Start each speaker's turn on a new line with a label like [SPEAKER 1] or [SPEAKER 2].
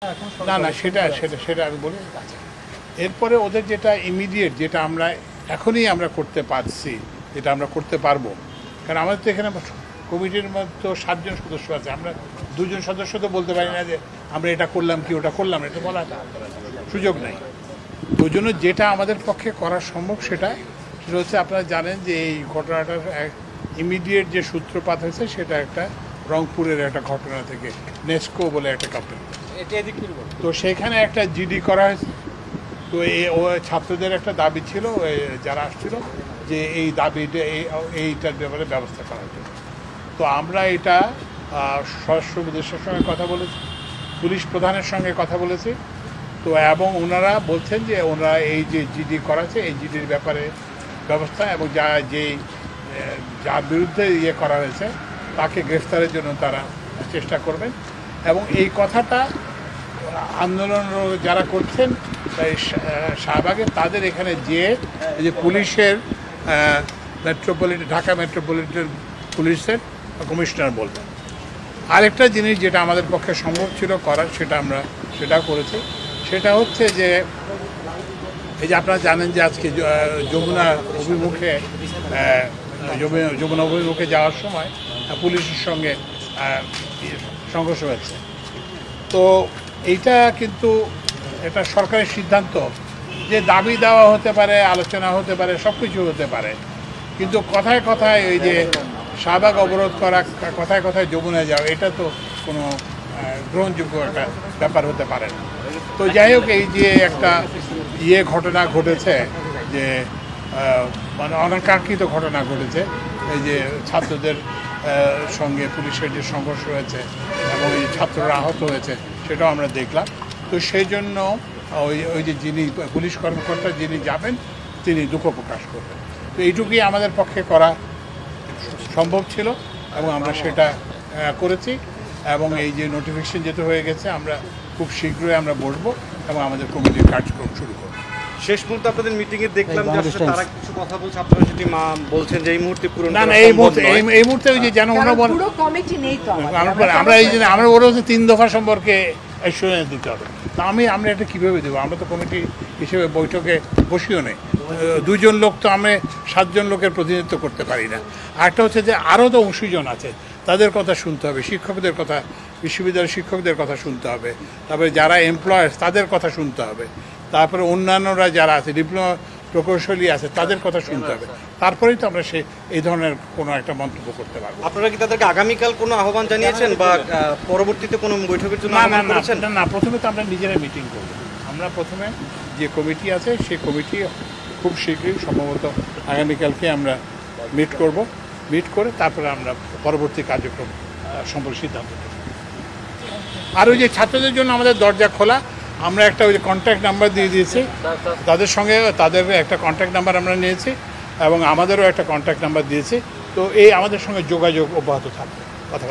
[SPEAKER 1] না না সেটা সেটা সেটা আমি বলি। এরপরে ওদের যেটা ইমিডিয়েট যেটা আমরা এখনই আমরা করতে পারছি, যেটা আমরা করতে পারবো, কারণ আমাদের তো এখানে কমিটির মধ্যে তো 7 জন সদস্য আছে, আমরা 2 জন সদস্য তো বলতে পারি না যে আমরা এটা করলাম কি ওটা করলাম, এটা বলা সুযোগ নেই। ওই জন্য যেটা আমাদের পক্ষে করা সম্ভব সেটা হচ্ছে, আপনারা জানেন যে এই ঘটনাটার ইমিডিয়েট যে সূত্রপাত হয়েছে সেটা একটা রংপুরের একটা ঘটনা থেকে, নেস্কো বলে একটা কোম্পানি, তো সেখানে একটা জিডি করা হয়েছে। তো ও ছাত্রদের একটা দাবি ছিল, যারা আসছিল যে এই দাবিটা এইটার ব্যাপারে ব্যবস্থা করার জন্য। তো আমরা এটা স্বরাষ্ট্র উপদেষ্টার সঙ্গে কথা বলেছি, পুলিশ প্রধানের সঙ্গে কথা বলেছি। তো এবং ওনারা বলছেন যে ওনারা এই যে জিডি করাছে এই জিডির ব্যাপারে ব্যবস্থা, এবং যার বিরুদ্ধে ইয়ে করা হয়েছে তাকে গ্রেফতারের জন্য তারা চেষ্টা করবেন। এবং এই কথাটা আন্দোলন যারা করছেন শাহবাগে তাদের এখানে যে পুলিশের ঢাকা মেট্রোপলিটন পুলিশের কমিশনার বলবেন। আরেকটা জিনিস যেটা আমাদের পক্ষে সম্ভব ছিল করার, সেটাও করেছি। সেটা হচ্ছে যে এই যে আপনারা জানেন যে আজকে যমুনা অভিমুখে যাওয়ার সময় পুলিশের সঙ্গে সংঘর্ষ হয়েছে। তো এইটা কিন্তু এটা সরকারের সিদ্ধান্ত যে দাবি দেওয়া হতে পারে, আলোচনা হতে পারে, সব কিছু হতে পারে, কিন্তু কথায় কথায় ওই যে শাহবাগ অবরোধ করা, কথায় কথায় যমুনায় যাওয়া, এটা তো কোনো গ্রহণযোগ্য একটা ব্যাপার হতে পারে না। তো যাই হোক, এই যে একটা ঘটনা ঘটেছে, যে মানে অনাকাঙ্ক্ষিত ঘটনা ঘটেছে, এই যে ছাত্রদের সঙ্গে পুলিশের যে সংঘর্ষ হয়েছে এবং এই ছাত্ররা আহত হয়েছে, সেটাও আমরা দেখলাম। তো সেই জন্য ওই যে যিনি পুলিশ কর্মকর্তা যিনি যাবেন তিনি দুঃখ প্রকাশ করবেন। তো এইটুকুই আমাদের পক্ষে করা সম্ভব ছিল এবং আমরা সেটা করেছি। এবং এই যে নোটিফিকেশন যেতে হয়ে গেছে, আমরা খুব শীঘ্রই আমরা বসবো এবং আমাদের কমিটির কার্যক্রম শুরু করব।
[SPEAKER 2] শেষ মুহূর্তে আপনাদের মিটিংয়ে দেখলাম যে আসলে তারা কিছু কথা বলছে, আপনারা যেটি বলছেন যে এই মুহূর্তে পূরণ
[SPEAKER 1] না না এই মুহূর্তে ওই যে যেন ওরা
[SPEAKER 3] পুরো কমিটি নেই তো
[SPEAKER 1] আমরা এই যে আমরা ওরা হচ্ছে 3 দফা সম্পর্কে অ্যাসুরেন্স দিতে হবে। তা আমরা এটা কীভাবে দেবো? আমরা তো কমিটি হিসেবে বৈঠকে বসিও নেই। 2 জন লোক তো আমরা 7 জন লোকের প্রতিনিধিত্ব করতে পারি না। আরেকটা হচ্ছে যে আরও তো 80 জন আছে, তাদের কথা শুনতে হবে, শিক্ষকদের কথা, বিশ্ববিদ্যালয়ের শিক্ষকদের কথা শুনতে হবে, তারপরে যারা এমপ্লয়ার্স তাদের কথা শুনতে হবে, তারপরে অন্যান্যরা যারা আছে, ডিপ্লোমা প্রকৌশলী আছে, তাদের কথা শুনতে হবে। তারপরেই তো আমরা এই ধরনের কোনো একটা মন্তব্য করতে পারবো।
[SPEAKER 2] আপনারা কি তাদেরকে আগামীকাল কোনো আহ্বান জানিয়েছেন বা পরবর্তীতে কোনো বৈঠকের জন্য?
[SPEAKER 1] না, প্রথমে তো আমরা নিজেরাই মিটিং করব। আমরা প্রথমে যে কমিটি আছে সেই কমিটি খুব শীঘ্রই, সম্ভবত আগামীকালকে আমরা মিট করে তারপরে আমরা পরবর্তী কার্যক্রম সম্পর্কে সিদ্ধান্ত নেব। আর ওই যে ছাত্রদের জন্য আমাদের দরজা খোলা, আমরা একটা ওই যে কন্ট্যাক্ট নাম্বার দিয়ে দিয়েছি, তাদের একটা কন্ট্যাক্ট নাম্বার আমরা নিয়েছি এবং আমাদেরও একটা কন্ট্যাক্ট নাম্বার দিয়েছি। তো আমাদের সঙ্গে যোগাযোগ অব্যাহত থাকবে, কথা।